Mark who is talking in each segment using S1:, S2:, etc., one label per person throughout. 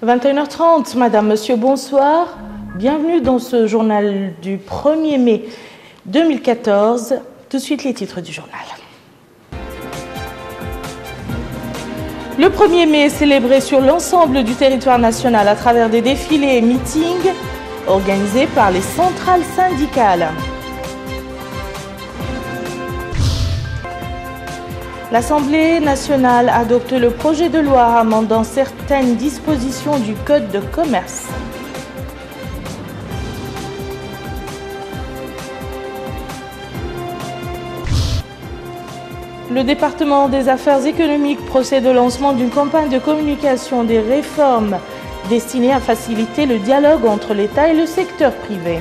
S1: 21h30, Madame, Monsieur, bonsoir. Bienvenue dans ce journal du 1er mai 2014. Tout de suite, les titres du journal. Le 1er mai est célébré sur l'ensemble du territoire national à travers des défilés et meetings organisés par les centrales syndicales. L'Assemblée nationale adopte le projet de loi amendant certaines dispositions du Code de commerce. Le département des affaires économiques procède au lancement d'une campagne de communication des réformes destinées à faciliter le dialogue entre l'État et le secteur privé.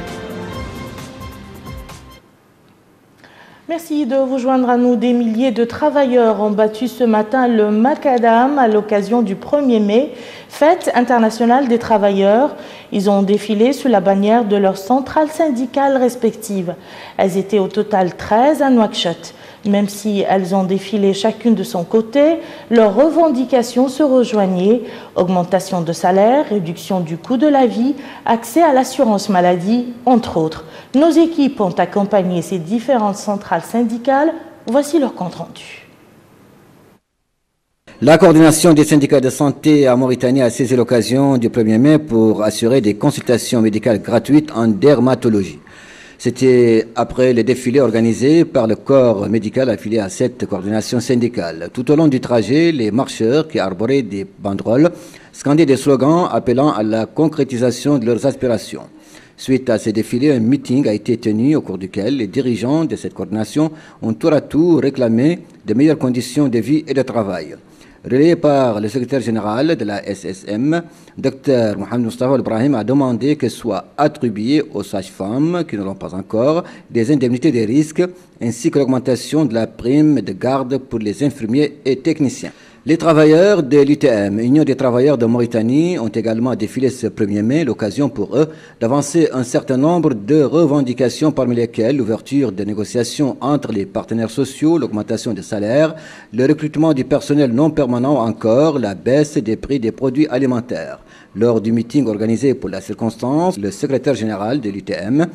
S1: Merci de vous joindre à nous. Des milliers de travailleurs ont battu ce matin le macadam à l'occasion du 1er mai, fête internationale des travailleurs. Ils ont défilé sous la bannière de leurs centrales syndicales respectives. Elles étaient au total 13 à Nouakchott. Même si elles ont défilé chacune de son côté, leurs revendications se rejoignaient. Augmentation de salaire, réduction du coût de la vie, accès à l'assurance maladie, entre autres. Nos équipes ont accompagné ces différentes centrales syndicales. Voici leur compte-rendu.
S2: La coordination des syndicats de santé à Mauritanie a saisi l'occasion du 1er mai pour assurer des consultations médicales gratuites en dermatologie. C'était après le défilé organisé par le corps médical affilié à cette coordination syndicale. Tout au long du trajet, les marcheurs qui arboraient des banderoles scandaient des slogans appelant à la concrétisation de leurs aspirations. Suite à ces défilés, un meeting a été tenu au cours duquel les dirigeants de cette coordination ont tour à tour réclamé de meilleures conditions de vie et de travail. Relayé par le secrétaire général de la SSM, Dr Mohamed Mustafa Ibrahim a demandé que soient attribuées aux sages-femmes qui ne l'ont pas encore des indemnités des risques ainsi que l'augmentation de la prime de garde pour les infirmiers et techniciens. Les travailleurs de l'UTM, Union des travailleurs de Mauritanie, ont également défilé ce 1er mai, l'occasion pour eux d'avancer un certain nombre de revendications, parmi lesquelles l'ouverture des négociations entre les partenaires sociaux, l'augmentation des salaires, le recrutement du personnel non permanent, encore la baisse des prix des produits alimentaires. Lors du meeting organisé pour la circonstance, le secrétaire général de l'UTM,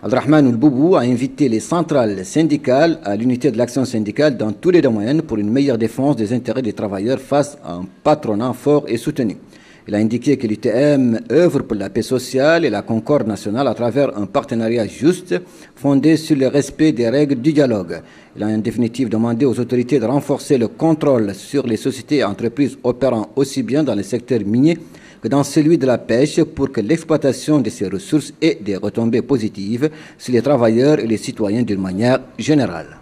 S2: Abdrahman Oulboubou, a invité les centrales syndicales à l'unité de l'action syndicale dans tous les domaines pour une meilleure défense des intérêts des travailleurs face à un patronat fort et soutenu. Il a indiqué que l'UTM œuvre pour la paix sociale et la concorde nationale à travers un partenariat juste fondé sur le respect des règles du dialogue. Il a en définitive demandé aux autorités de renforcer le contrôle sur les sociétés et entreprises opérant aussi bien dans le secteur minier que dans celui de la pêche pour que l'exploitation de ces ressources ait des retombées positives sur les travailleurs et les citoyens d'une manière générale.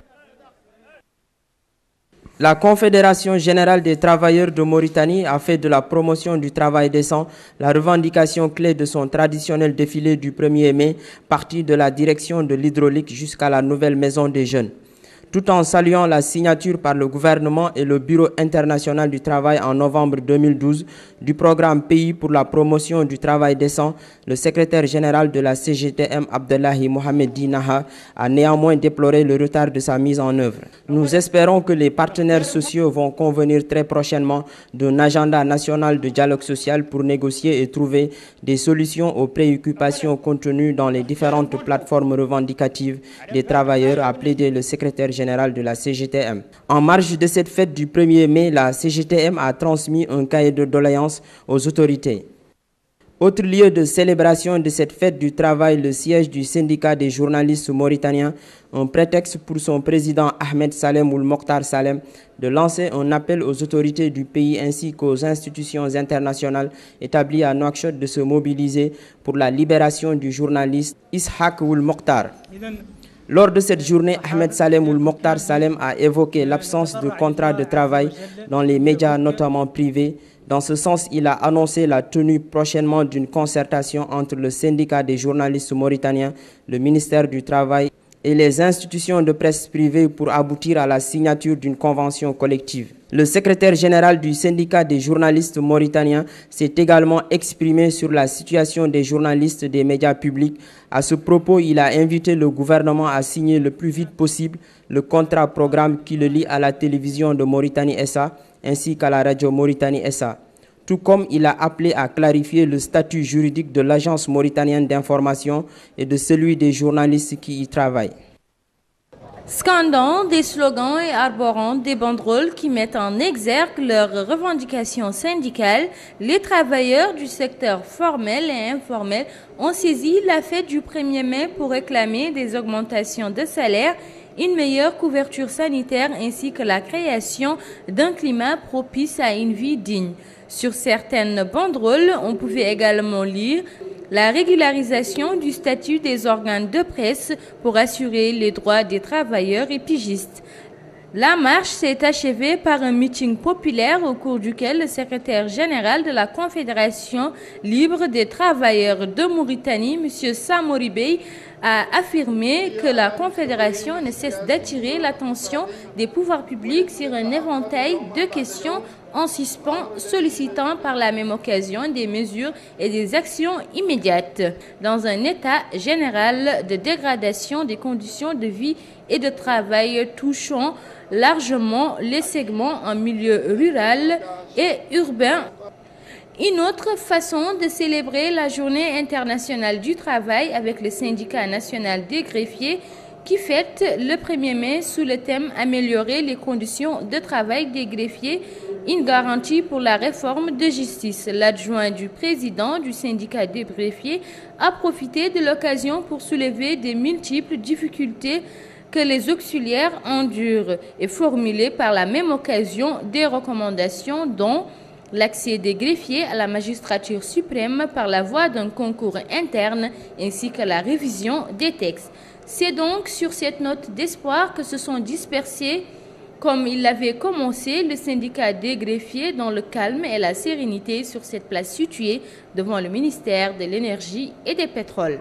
S3: La Confédération générale des travailleurs de Mauritanie a fait de la promotion du travail décent la revendication clé de son traditionnel défilé du 1er mai, parti de la direction de l'hydraulique jusqu'à la nouvelle maison des jeunes. Tout en saluant la signature par le gouvernement et le Bureau international du travail en novembre 2012 du programme Pays pour la promotion du travail décent, le secrétaire général de la CGTM, Abdellahi Mohamed Dinaha, a néanmoins déploré le retard de sa mise en œuvre. Nous espérons que les partenaires sociaux vont convenir très prochainement d'un agenda national de dialogue social pour négocier et trouver des solutions aux préoccupations contenues dans les différentes plateformes revendicatives des travailleurs, a plaidé le secrétaire général de la CGTM. En marge de cette fête du 1er mai, la CGTM a transmis un cahier de doléances aux autorités. Autre lieu de célébration de cette fête du travail, le siège du syndicat des journalistes mauritaniens, un prétexte pour son président Ahmed Salem Ould Mokhtar Salem de lancer un appel aux autorités du pays ainsi qu'aux institutions internationales établies à Nouakchott de se mobiliser pour la libération du journaliste Ishaq Ould Mokhtar. Lors de cette journée, Ahmed Salem Ould Mokhtar Salem a évoqué l'absence de contrat de travail dans les médias, notamment privés. Dans ce sens, il a annoncé la tenue prochainement d'une concertation entre le syndicat des journalistes mauritaniens, le ministère du Travail et les institutions de presse privée pour aboutir à la signature d'une convention collective. Le secrétaire général du syndicat des journalistes mauritaniens s'est également exprimé sur la situation des journalistes des médias publics. À ce propos, il a invité le gouvernement à signer le plus vite possible le contrat-programme qui le lie à la télévision de Mauritanie SA ainsi qu'à la radio Mauritanie SA. tout comme il a appelé à clarifier le statut juridique de l'Agence mauritanienne d'information et de celui des journalistes qui y travaillent.
S4: Scandant des slogans et arborant des banderoles qui mettent en exergue leurs revendications syndicales, les travailleurs du secteur formel et informel ont saisi la fête du 1er mai pour réclamer des augmentations de salaire, une meilleure couverture sanitaire ainsi que la création d'un climat propice à une vie digne. Sur certaines banderoles, on pouvait également lire la régularisation du statut des organes de presse pour assurer les droits des travailleurs et pigistes. La marche s'est achevée par un meeting populaire au cours duquel le secrétaire général de la Confédération libre des travailleurs de Mauritanie, M. Samori Bey, a affirmé que la Confédération ne cesse d'attirer l'attention des pouvoirs publics sur un éventail de questions en suspens, sollicitant par la même occasion des mesures et des actions immédiates. Dans un état général de dégradation des conditions de vie et de travail touchant largement les segments en milieu rural et urbain. Une autre façon de célébrer la Journée internationale du travail avec le syndicat national des greffiers qui fête le 1er mai sous le thème « Améliorer les conditions de travail des greffiers, une garantie pour la réforme de justice ». L'adjoint du président du syndicat des greffiers a profité de l'occasion pour soulever des multiples difficultés que les auxiliaires endurent et formuler par la même occasion des recommandations dont l'accès des greffiers à la magistrature suprême par la voie d'un concours interne ainsi que la révision des textes. C'est donc sur cette note d'espoir que se sont dispersés, comme il l'avait commencé, le syndicat des greffiers dans le calme et la sérénité sur cette place située devant le ministère de l'Énergie et des Pétroles.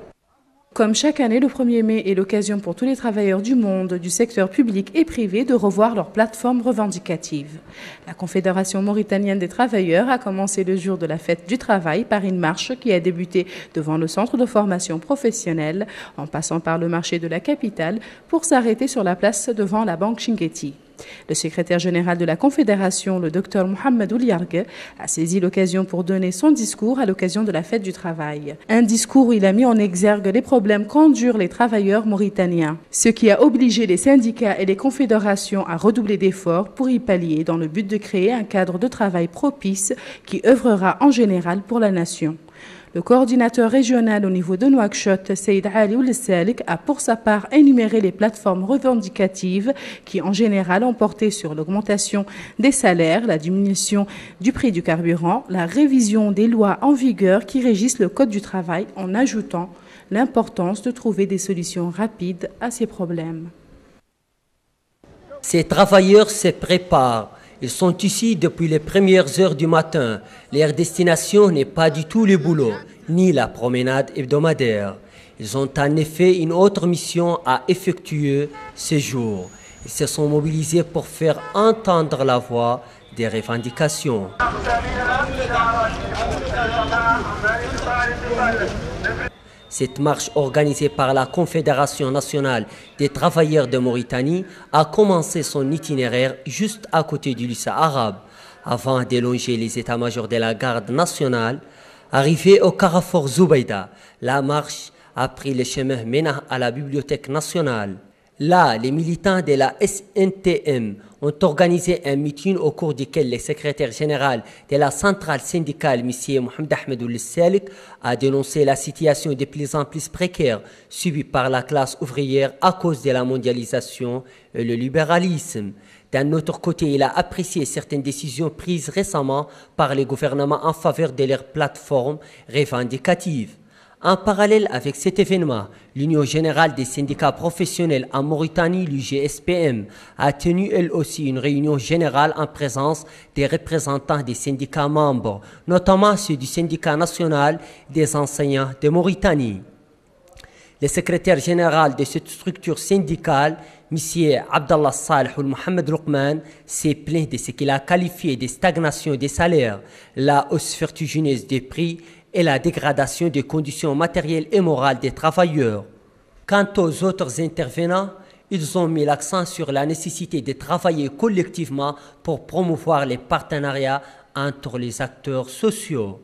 S5: Comme chaque année, le 1er mai est l'occasion pour tous les travailleurs du monde, du secteur public et privé, de revoir leurs plateformes revendicatives. La Confédération mauritanienne des travailleurs a commencé le jour de la fête du travail par une marche qui a débuté devant le centre de formation professionnelle, en passant par le marché de la capitale, pour s'arrêter sur la place devant la banque Chinguetti. Le secrétaire général de la Confédération, le Dr Mohamed Ouliargue, a saisi l'occasion pour donner son discours à l'occasion de la fête du travail. Un discours où il a mis en exergue les problèmes qu'endurent les travailleurs mauritaniens, ce qui a obligé les syndicats et les confédérations à redoubler d'efforts pour y pallier dans le but de créer un cadre de travail propice qui œuvrera en général pour la nation. Le coordinateur régional au niveau de Nouakchott, Seyd Ali Oulessalik, a pour sa part énuméré les plateformes revendicatives qui en général ont porté sur l'augmentation des salaires, la diminution du prix du carburant, la révision des lois en vigueur qui régissent le Code du travail, en ajoutant l'importance de trouver des solutions rapides à ces problèmes.
S6: Ces travailleurs se préparent. Ils sont ici depuis les premières heures du matin. Leur destination n'est pas du tout le boulot, ni la promenade hebdomadaire. Ils ont en effet une autre mission à effectuer ce jour. Ils se sont mobilisés pour faire entendre la voix des revendications. Cette marche organisée par la Confédération nationale des travailleurs de Mauritanie a commencé son itinéraire juste à côté du lycée arabe, avant d'élonger les états-majors de la garde nationale. Arrivée au carrefour Zubayda, la marche a pris le chemin menant à la bibliothèque nationale. Là, les militants de la SNTM ont organisé un meeting au cours duquel le secrétaire général de la centrale syndicale, M. Mohamed Ahmed Oulessalik, a dénoncé la situation de plus en plus précaire subie par la classe ouvrière à cause de la mondialisation et le libéralisme. D'un autre côté, il a apprécié certaines décisions prises récemment par les gouvernements en faveur de leurs plateformes revendicatives. En parallèle avec cet événement, l'Union générale des syndicats professionnels en Mauritanie, l'UGSPM, a tenu elle aussi une réunion générale en présence des représentants des syndicats membres, notamment ceux du syndicat national des enseignants de Mauritanie. Le secrétaire général de cette structure syndicale, M. Abdallah Saleh Oul Mohamed Roukman, s'est plaint de ce qu'il a qualifié de stagnation des salaires, la hausse vertigineuse des prix et la dégradation des conditions matérielles et morales des travailleurs. Quant aux autres intervenants, ils ont mis l'accent sur la nécessité de travailler collectivement pour promouvoir les partenariats entre les acteurs sociaux.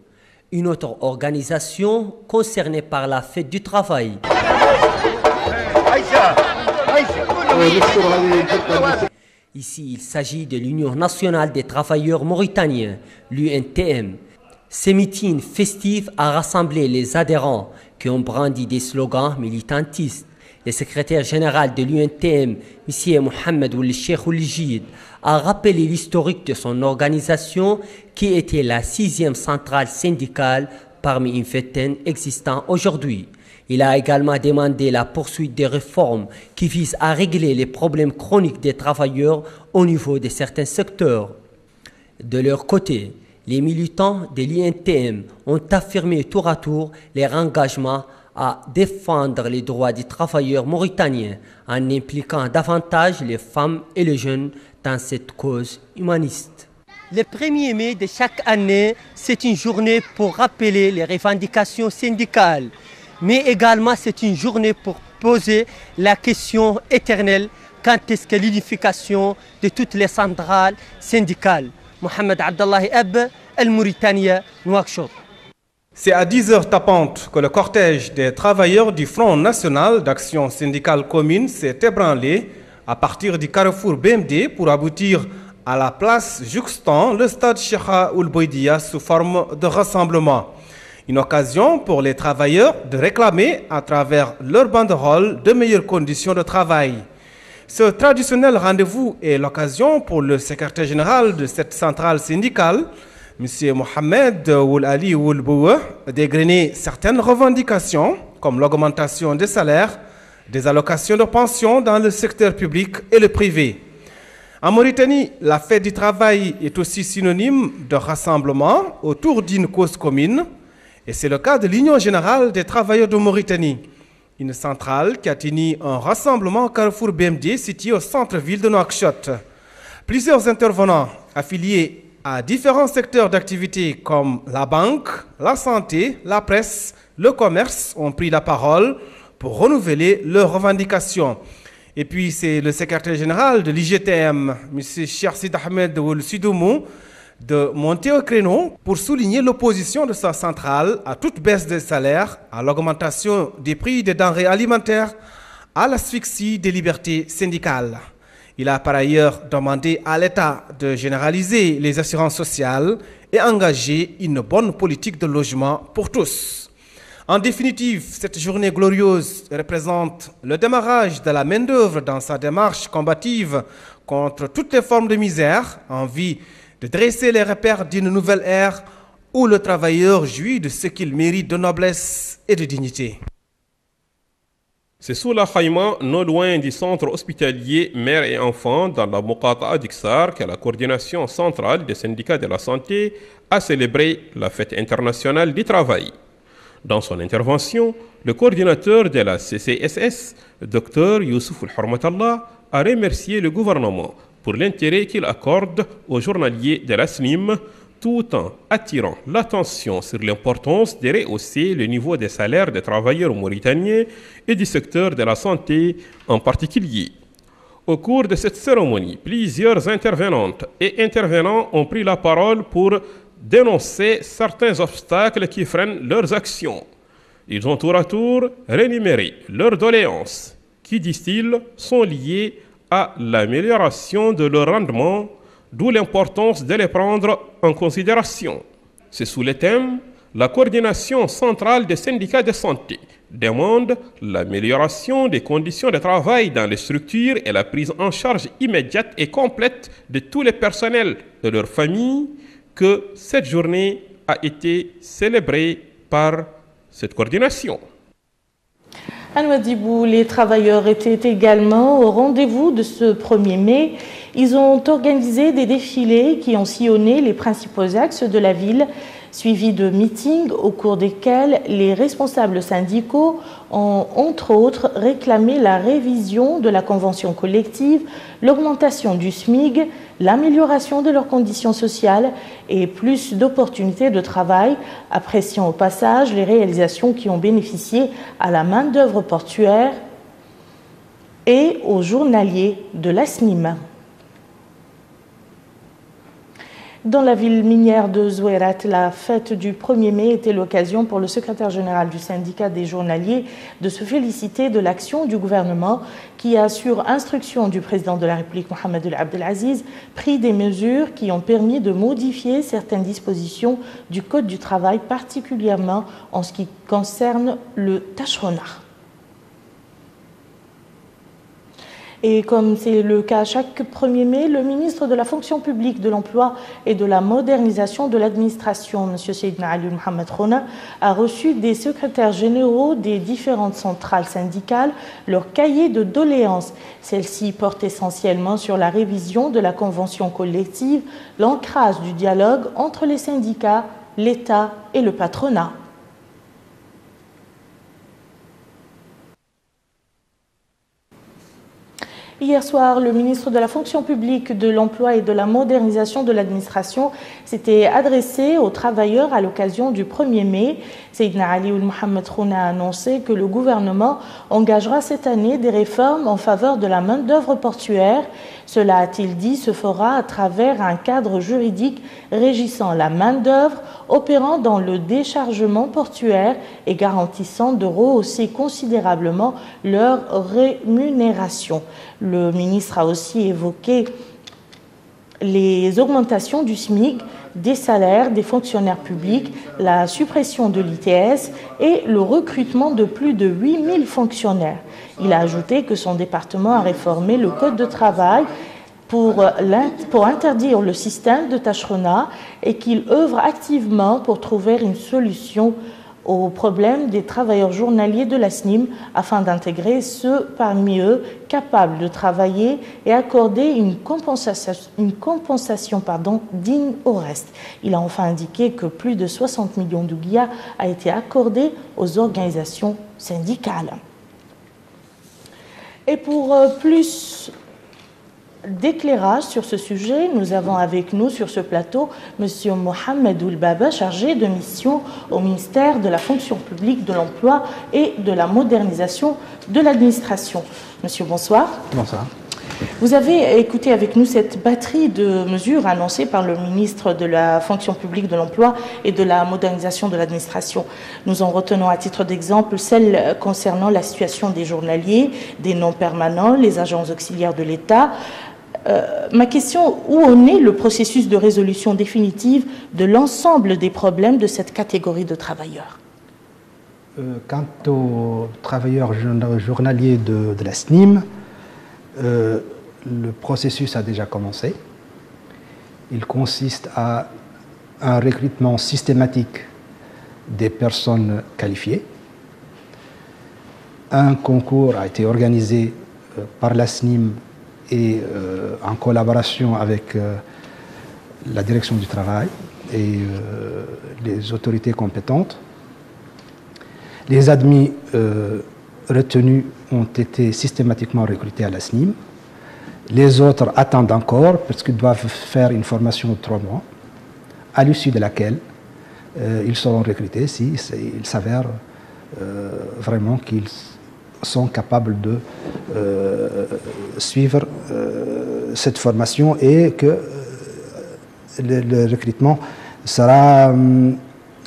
S6: Une autre organisation concernée par la fête du travail. Ici, il s'agit de l'Union nationale des travailleurs mauritaniens, l'UNTM. Ces meetings festifs a rassemblé les adhérents qui ont brandi des slogans militantistes. Le secrétaire général de l'UNTM, M. Mohamed Ould Cheikh Ould Djid, a rappelé l'historique de son organisation qui était la 6e centrale syndicale parmi une vingtaine existant aujourd'hui. Il a également demandé la poursuite des réformes qui visent à régler les problèmes chroniques des travailleurs au niveau de certains secteurs. De leur côté, les militants de l'INTM ont affirmé tour à tour leur engagement à défendre les droits des travailleurs mauritaniens en impliquant davantage les femmes et les jeunes dans cette cause humaniste. Le 1er mai de chaque année, c'est une journée pour rappeler les revendications syndicales, mais également c'est une journée pour poser la question éternelle quand est-ce que l'unification de toutes les centrales syndicales. Mohamed Abdallahi Ab, El Mauritania, Nouakchott.
S7: C'est à 10h tapantes que le cortège des travailleurs du Front national d'action syndicale commune s'est ébranlé à partir du carrefour BMD pour aboutir à la place juxtant le stade Cheikha Ould Bouidia sous forme de rassemblement. Une occasion pour les travailleurs de réclamer à travers leur banderole de meilleures conditions de travail. Ce traditionnel rendez-vous est l'occasion pour le secrétaire général de cette centrale syndicale, M. Mohamed Ould Ali Ould Bouah, d'égrener certaines revendications comme l'augmentation des salaires, des allocations de pension dans le secteur public et le privé. En Mauritanie, la fête du travail est aussi synonyme de rassemblement autour d'une cause commune, et c'est le cas de l'Union générale des travailleurs de Mauritanie, une centrale qui a tenu un rassemblement au carrefour BMD situé au centre-ville de Nouakchott. Plusieurs intervenants affiliés à différents secteurs d'activité comme la banque, la santé, la presse, le commerce ont pris la parole pour renouveler leurs revendications. Et puis c'est le secrétaire général de l'IGTM, M. Cheikh Sid Ahmed Ould Sidoumou, de monter au créneau pour souligner l'opposition de sa centrale à toute baisse des salaires, à l'augmentation des prix des denrées alimentaires, à l'asphyxie des libertés syndicales. Il a par ailleurs demandé à l'État de généraliser les assurances sociales et engager une bonne politique de logement pour tous. En définitive, cette journée glorieuse représente le démarrage de la main-d'œuvre dans sa démarche combative contre toutes les formes de misère en vue de dresser les repères d'une nouvelle ère où le travailleur jouit de ce qu'il mérite de noblesse et de dignité.
S8: C'est sous la Khaïma, non loin du centre hospitalier mère et enfants dans la Moukata'a d'Iksar que la coordination centrale des syndicats de la santé a célébré la fête internationale du travail. Dans son intervention, le coordinateur de la CCSS, Dr Youssouf Al-Hormatallah, a remercié le gouvernement pour l'intérêt qu'il accorde aux journaliers de la SNIM, tout en attirant l'attention sur l'importance de rehausser le niveau des salaires des travailleurs mauritaniens et du secteur de la santé en particulier. Au cours de cette cérémonie, plusieurs intervenantes et intervenants ont pris la parole pour dénoncer certains obstacles qui freinent leurs actions. Ils ont tour à tour rémunéré leurs doléances, qui, disent-ils, sont liées à l'amélioration de leur rendement, d'où l'importance de les prendre en considération. C'est sous le thème « La coordination centrale des syndicats de santé demande l'amélioration des conditions de travail dans les structures et la prise en charge immédiate et complète de tous les personnels et leurs familles » que cette journée a été célébrée par cette coordination.
S1: À Nouadhibou, les travailleurs étaient également au rendez-vous de ce 1er mai. Ils ont organisé des défilés qui ont sillonné les principaux axes de la ville, suivis de meetings au cours desquels les responsables syndicaux ont, entre autres, réclamé la révision de la convention collective, l'augmentation du SMIG, l'amélioration de leurs conditions sociales et plus d'opportunités de travail, appréciant au passage les réalisations qui ont bénéficié à la main-d'œuvre portuaire et aux journaliers de la SNIM. Dans la ville minière de Zouérat, la fête du 1er mai était l'occasion pour le secrétaire général du syndicat des journaliers de se féliciter de l'action du gouvernement qui a, sur instruction du président de la République Mohamed El Abdelaziz, pris des mesures qui ont permis de modifier certaines dispositions du Code du travail, particulièrement en ce qui concerne le tachrona. Et comme c'est le cas chaque 1er mai, le ministre de la fonction publique, de l'emploi et de la modernisation de l'administration, M. Seydina Ali Mohamed Khona, a reçu des secrétaires généraux des différentes centrales syndicales leur cahier de doléances. Celle-ci porte essentiellement sur la révision de la convention collective, l'ancrage du dialogue entre les syndicats, l'État et le patronat. Hier soir, le ministre de la fonction publique, de l'emploi et de la modernisation de l'administration s'était adressé aux travailleurs à l'occasion du 1er mai. Seydina Ali Mohamed Khona a annoncé que le gouvernement engagera cette année des réformes en faveur de la main-d'œuvre portuaire. Cela, a-t-il dit, se fera à travers un cadre juridique régissant la main-d'œuvre, opérant dans le déchargement portuaire et garantissant de rehausser considérablement leur rémunération. Le ministre a aussi évoqué les augmentations du SMIC, des salaires des fonctionnaires publics, la suppression de l'ITS et le recrutement de plus de 8000 fonctionnaires. Il a ajouté que son département a réformé le Code de travail pour interdire le système de tachrona et qu'il œuvre activement pour trouver une solution aux problèmes des travailleurs journaliers de la SNIM afin d'intégrer ceux parmi eux capables de travailler et accorder une compensation digne au reste. Il a enfin indiqué que plus de 60 millions d'ouguiya a été accordé aux organisations syndicales. Et pour plus d'éclairage sur ce sujet, nous avons avec nous sur ce plateau M. Mohamed Oulbaba, chargé de mission au ministère de la fonction publique, de l'emploi et de la modernisation de l'administration. Monsieur, bonsoir.
S9: Bonsoir.
S1: Vous avez écouté avec nous cette batterie de mesures annoncées par le ministre de la fonction publique, de l'emploi et de la modernisation de l'administration. Nous en retenons à titre d'exemple celle concernant la situation des journaliers, des non-permanents, les agents auxiliaires de l'État. Ma question, où en est le processus de résolution définitive de l'ensemble des problèmes de cette catégorie de travailleurs?
S9: Quant aux travailleurs journaliers de la SNIM, le processus a déjà commencé. Il consiste à un recrutement systématique des personnes qualifiées. Un concours a été organisé par la SNIM et en collaboration avec la direction du travail et les autorités compétentes. Les admis retenus ont été systématiquement recrutés à la SNIM. Les autres attendent encore parce qu'ils doivent faire une formation de 3 mois, à l'issue de laquelle ils seront recrutés s'il s'avère vraiment qu'ils sont capables de suivre cette formation et que le recrutement sera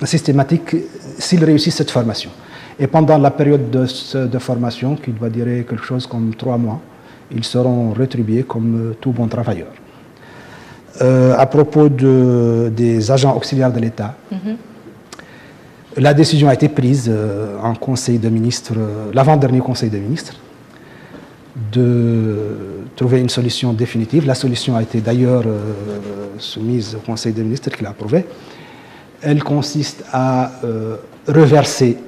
S9: systématique s'ils réussissent cette formation. Et pendant la période de formation, qui doit durer quelque chose comme 3 mois, ils seront rétribués comme tout bon travailleur. À propos des agents auxiliaires de l'État, la décision a été prise en Conseil de ministres, l'avant-dernier Conseil de ministres, de trouver une solution définitive. La solution a été d'ailleurs soumise au Conseil des ministres qui l'a approuvée. Elle consiste à reverser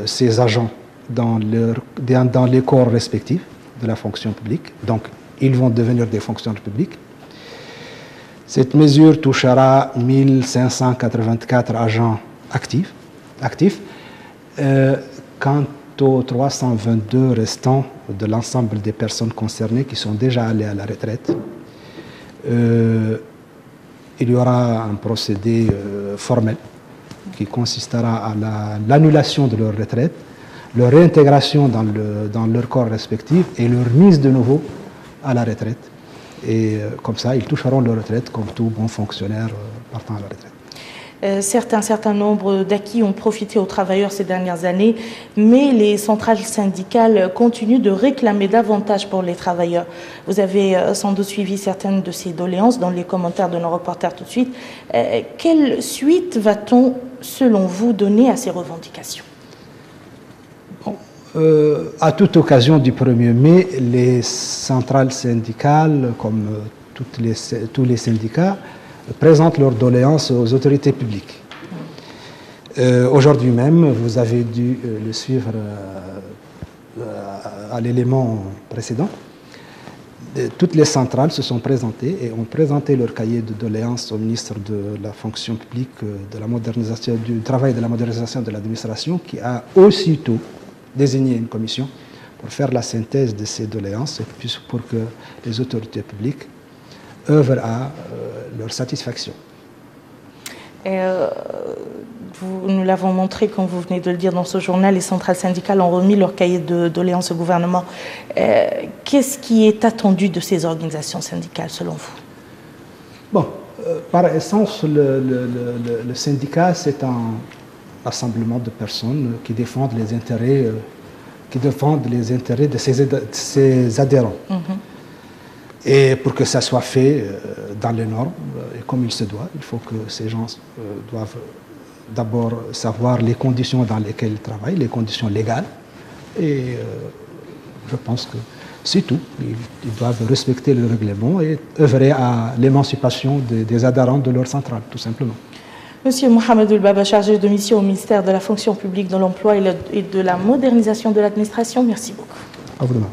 S9: ces agents dans les corps respectifs de la fonction publique. Donc, ils vont devenir des fonctionnaires publics. Cette mesure touchera 1584 agents actifs. Quant aux 322 restants de l'ensemble des personnes concernées qui sont déjà allées à la retraite, il y aura un procédé formel qui consistera à l'annulation de leur retraite, leur réintégration dans leur corps respectif et leur mise de nouveau à la retraite. Et comme ça, ils toucheront leur retraite comme tout bon fonctionnaire partant à la retraite.
S1: Certain nombre d'acquis ont profité aux travailleurs ces dernières années, mais les centrales syndicales continuent de réclamer davantage pour les travailleurs. Vous avez sans doute suivi certaines de ces doléances dans les commentaires de nos reporters tout de suite. Quelle suite va-t-on, selon vous, donner à ces revendications ?
S9: À toute occasion du 1er mai, les centrales syndicales, comme tous les syndicats, présentent leurs doléances aux autorités publiques. Aujourd'hui même, vous avez dû le suivre à l'élément précédent. Toutes les centrales se sont présentées et ont présenté leur cahier de doléances au ministre de la fonction publique, de la modernisation du travail et de la modernisation de l'administration, qui a aussitôt désigné une commission pour faire la synthèse de ces doléances et puis pour que les autorités publiques œuvrent à leur satisfaction.
S1: Nous l'avons montré, comme vous venez de le dire dans ce journal, les centrales syndicales ont remis leur cahier de doléances au gouvernement. Qu'est-ce qui est attendu de ces organisations syndicales, selon vous ?
S9: Bon, par essence, le syndicat, c'est un rassemblement de personnes qui défendent les intérêts, de ses adhérents. Et pour que ça soit fait dans les normes et comme il se doit, il faut que ces gens doivent d'abord savoir les conditions dans lesquelles ils travaillent, les conditions légales. Et je pense que c'est tout. Ils doivent respecter le règlement et œuvrer à l'émancipation des adhérents de leur centrale, tout simplement.
S1: Monsieur Mohamed Oulbaba, chargé de mission au ministère de la fonction publique, de l'emploi et de la modernisation de l'administration, merci beaucoup.
S9: À vous de même.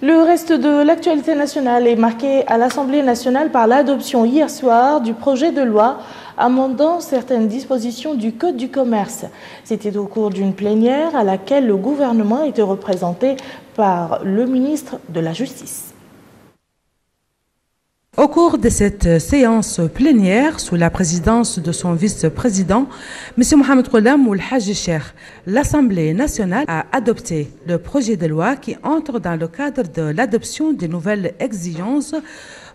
S1: Le reste de l'actualité nationale est marqué à l'Assemblée nationale par l'adoption hier soir du projet de loi amendant certaines dispositions du Code du commerce. C'était au cours d'une plénière à laquelle le gouvernement était représenté par le ministre de la Justice.
S10: Au cours de cette séance plénière, sous la présidence de son vice-président, M. Mohamed Ghulam Ould Hadji Cheikh, l'Assemblée nationale a adopté le projet de loi qui entre dans le cadre de l'adoption des nouvelles exigences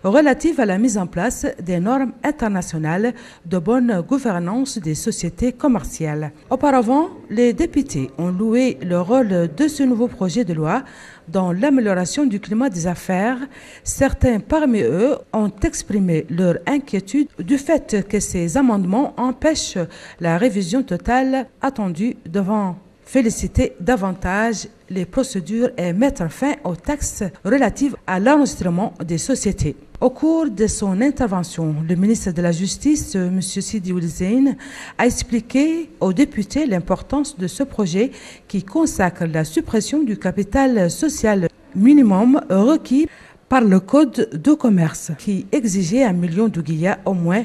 S10: relatives à la mise en place des normes internationales de bonne gouvernance des sociétés commerciales. Auparavant, les députés ont loué le rôle de ce nouveau projet de loi dans l'amélioration du climat des affaires. Certains parmi eux ont exprimé leur inquiétude du fait que ces amendements empêchent la révision totale attendue, devant féliciter davantage les procédures et mettre fin aux taxes relatives à l'enregistrement des sociétés. Au cours de son intervention, le ministre de la Justice, M. Sidi Ould Zeine, a expliqué aux députés l'importance de ce projet qui consacre la suppression du capital social minimum requis par le Code de commerce, qui exigeait 1 million d'ouguiyas au moins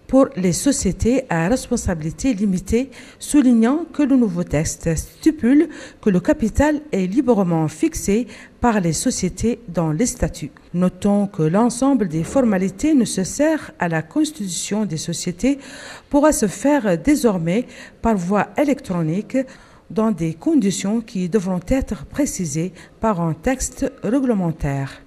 S10: pour les sociétés à responsabilité limitée, soulignant que le nouveau texte stipule que le capital est librement fixé par les sociétés dans les statuts. Notons que l'ensemble des formalités nécessaires à la constitution des sociétés pourra se faire désormais par voie électronique dans des conditions qui devront être précisées par un texte réglementaire.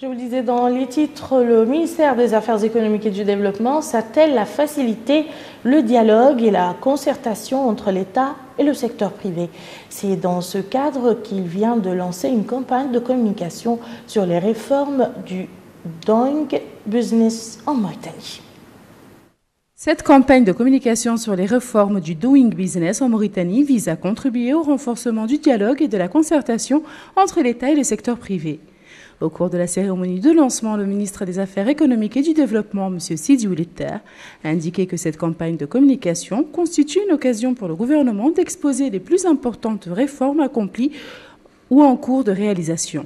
S1: Je vous le disais dans les titres, le ministère des Affaires économiques et du Développement s'attelle à faciliter le dialogue et la concertation entre l'État et le secteur privé. C'est dans ce cadre qu'il vient de lancer une campagne de communication sur les réformes du Doing Business en Mauritanie.
S5: Cette campagne de communication sur les réformes du Doing Business en Mauritanie vise à contribuer au renforcement du dialogue et de la concertation entre l'État et le secteur privé. Au cours de la cérémonie de lancement, le ministre des Affaires économiques et du Développement, M. Sidi Ould Zeine, a indiqué que cette campagne de communication constitue une occasion pour le gouvernement d'exposer les plus importantes réformes accomplies ou en cours de réalisation.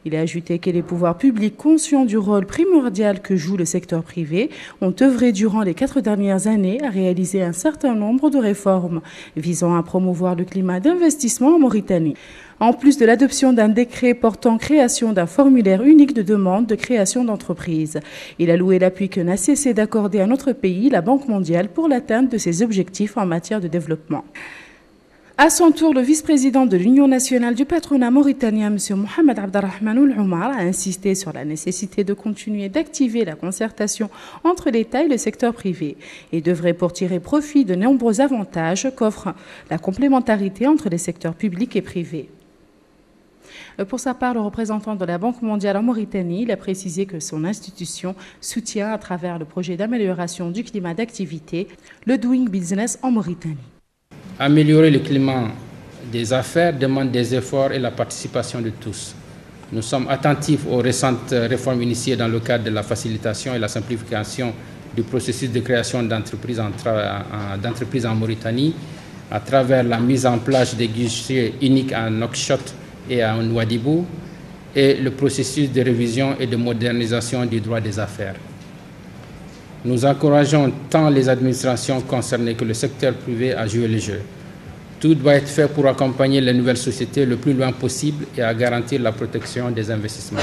S5: Il a ajouté que les pouvoirs publics, conscients du rôle primordial que joue le secteur privé, ont œuvré durant les 4 dernières années à réaliser un certain nombre de réformes visant à promouvoir le climat d'investissement en Mauritanie. En plus de l'adoption d'un décret portant création d'un formulaire unique de demande de création d'entreprise, il a loué l'appui que n'a cessé d'accorder à notre pays la Banque mondiale pour l'atteinte de ses objectifs en matière de développement. À son tour, le vice-président de l'Union nationale du patronat mauritanien, M. Mohamed Abdelrahman Oul-Oumar, a insisté sur la nécessité de continuer d'activer la concertation entre l'État et le secteur privé et devrait pour tirer profit de nombreux avantages qu'offre la complémentarité entre les secteurs publics et privés. Pour sa part, le représentant de la Banque mondiale en Mauritanie il a précisé que son institution soutient à travers le projet d'amélioration du climat d'activité le Doing Business en Mauritanie.
S11: Améliorer le climat des affaires demande des efforts et la participation de tous. Nous sommes attentifs aux récentes réformes initiées dans le cadre de la facilitation et la simplification du processus de création d'entreprises en Mauritanie à travers la mise en place des guichets uniques à Nouakchott et à Nouadhibou et le processus de révision et de modernisation du droit des affaires. Nous encourageons tant les administrations concernées que le secteur privé à jouer le jeu. Tout doit être fait pour accompagner les nouvelles sociétés le plus loin possible et à garantir la protection des investissements.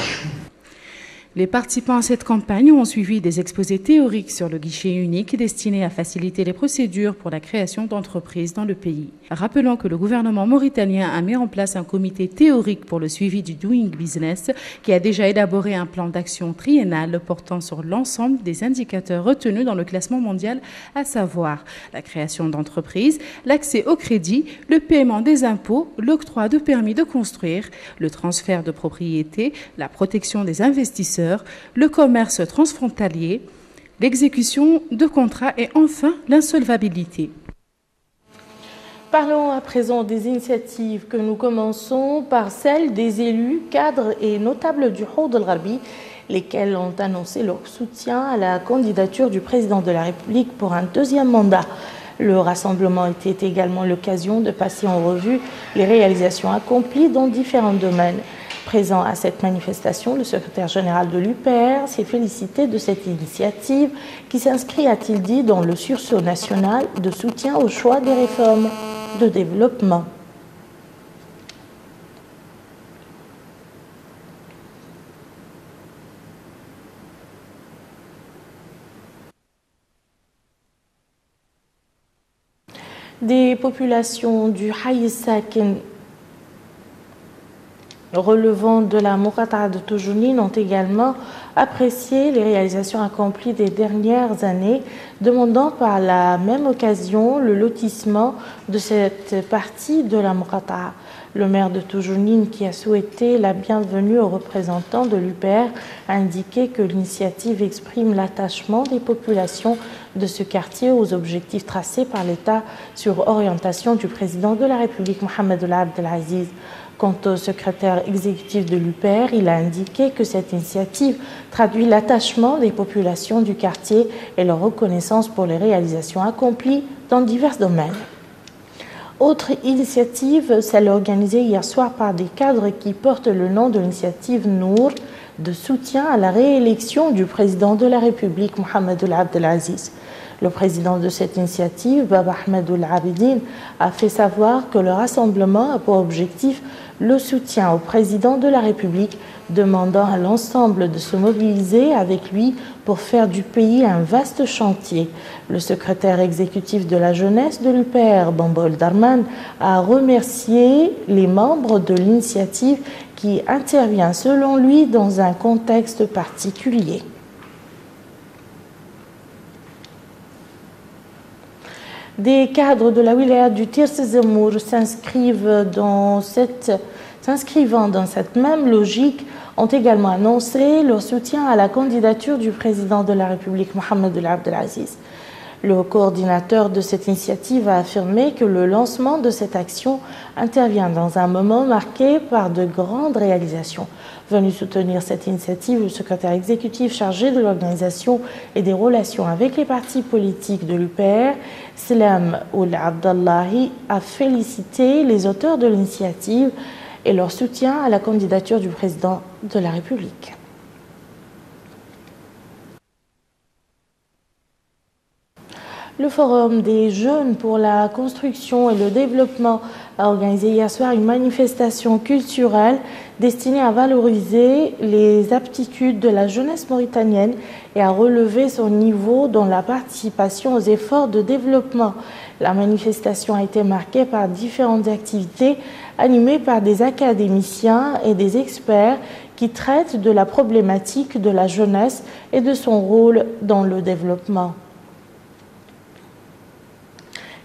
S5: Les participants à cette campagne ont suivi des exposés théoriques sur le guichet unique destiné à faciliter les procédures pour la création d'entreprises dans le pays. Rappelons que le gouvernement mauritanien a mis en place un comité théorique pour le suivi du Doing Business qui a déjà élaboré un plan d'action triennal portant sur l'ensemble des indicateurs retenus dans le classement mondial, à savoir la création d'entreprises, l'accès au crédit, le paiement des impôts, l'octroi de permis de construire, le transfert de propriété, la protection des investisseurs, le commerce transfrontalier, l'exécution de contrats et enfin l'insolvabilité.
S1: Parlons à présent des initiatives que nous commençons par celles des élus, cadres et notables du Oud el-Gharbi, lesquels ont annoncé leur soutien à la candidature du président de la République pour un deuxième mandat. Le rassemblement était également l'occasion de passer en revue les réalisations accomplies dans différents domaines. Présent à cette manifestation, le secrétaire général de l'UPR s'est félicité de cette initiative qui s'inscrit, a-t-il dit, dans le sursaut national de soutien au choix des réformes de développement. Des populations du Haï Sakin relevant de la Moukata de Toujounine ont également apprécié les réalisations accomplies des dernières années, demandant par la même occasion le lotissement de cette partie de la Moukata. Le maire de Toujounine, qui a souhaité la bienvenue aux représentants de l'UPR, a indiqué que l'initiative exprime l'attachement des populations de ce quartier aux objectifs tracés par l'État sur orientation du président de la République, Mohamed Abdelaziz. Quant au secrétaire exécutif de l'UPR, il a indiqué que cette initiative traduit l'attachement des populations du quartier et leur reconnaissance pour les réalisations accomplies dans divers domaines. Autre initiative, celle organisée hier soir par des cadres qui portent le nom de l'initiative Nour, de soutien à la réélection du président de la République, Mohamed Abdelaziz. Le président de cette initiative, Baba Ahmed Ould-Abidine, a fait savoir que le rassemblement a pour objectif le soutien au président de la République, demandant à l'ensemble de se mobiliser avec lui pour faire du pays un vaste chantier. Le secrétaire exécutif de la jeunesse de l'UPR, Bambol Darman, a remercié les membres de l'initiative qui intervient selon lui dans un contexte particulier. Des cadres de la wilaya du Tirs Zemour s'inscrivant dans cette même logique ont également annoncé leur soutien à la candidature du président de la République, Mohamed Abdelaziz. Le coordinateur de cette initiative a affirmé que le lancement de cette action intervient dans un moment marqué par de grandes réalisations. Venu soutenir cette initiative, le secrétaire exécutif chargé de l'organisation et des relations avec les partis politiques de l'UPR, Salam Ould Abdallahi, a félicité les auteurs de l'initiative et leur soutien à la candidature du président de la République. Le Forum des jeunes pour la construction et le développement a organisé hier soir une manifestation culturelle destinée à valoriser les aptitudes de la jeunesse mauritanienne et à relever son niveau dans la participation aux efforts de développement. La manifestation a été marquée par différentes activités animées par des académiciens et des experts qui traitent de la problématique de la jeunesse et de son rôle dans le développement.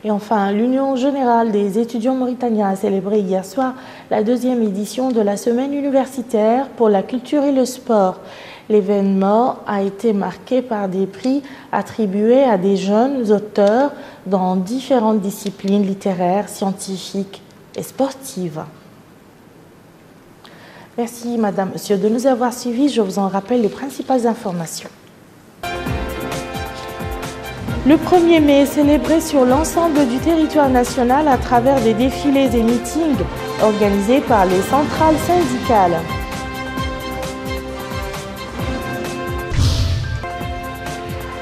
S1: Et enfin, l'Union générale des étudiants mauritaniens a célébré hier soir la 2e édition de la semaine universitaire pour la culture et le sport. L'événement a été marqué par des prix attribués à des jeunes auteurs dans différentes disciplines littéraires, scientifiques et sportives. Merci, Madame, Monsieur, de nous avoir suivis. Je vous en rappelle les principales informations. Le 1er mai est célébré sur l'ensemble du territoire national à travers des défilés et meetings organisés par les centrales syndicales.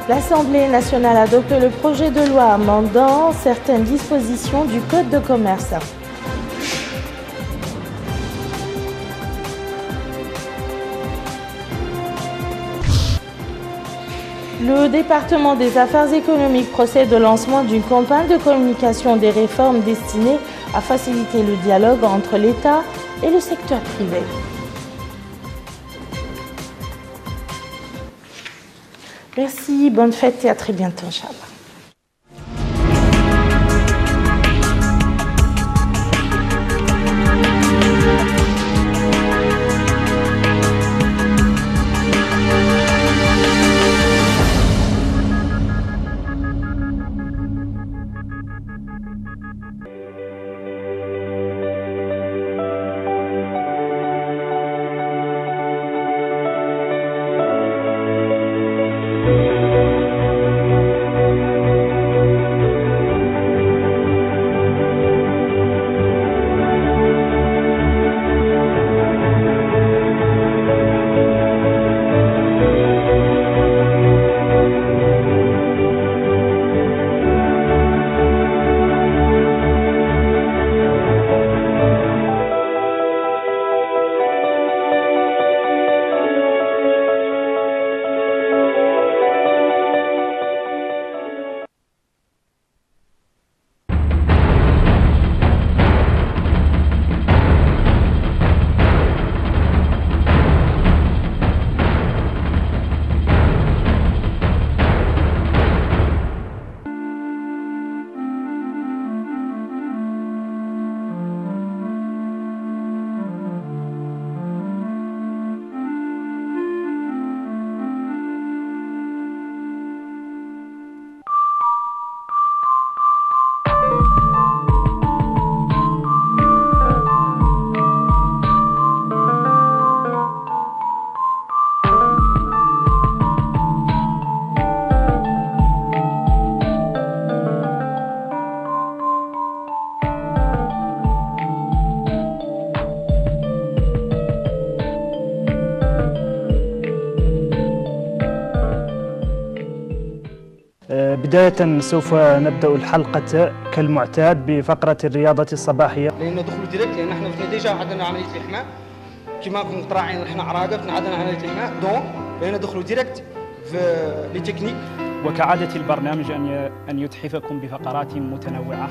S1: L'Assemblée nationale adopte le projet de loi amendant certaines dispositions du Code de commerce. Le département des affaires économiques procède au lancement d'une campagne de communication des réformes destinées à faciliter le dialogue entre l'État et le secteur privé. Merci, bonne fête et à très bientôt, Inch'Allah.
S12: بداية سوف نبدأ الحلقة كالمعتاد بفقرة الرياضة الصباحية.
S13: لأن ندخلوا ديريكت لأن احنا في ديجا عندنا عملية الإحماء كما كنتم متراعين احنا عراقة عندنا عملية الإحماء دونك لأن ندخلوا ديريكت في لي تكنيك.
S12: وكعادة البرنامج أن يتحفكم بفقرات متنوعة.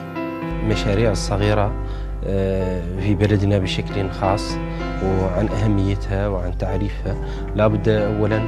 S14: المشاريع الصغيرة في بلدنا بشكل خاص وعن أهميتها وعن تعريفها. لا بد أولا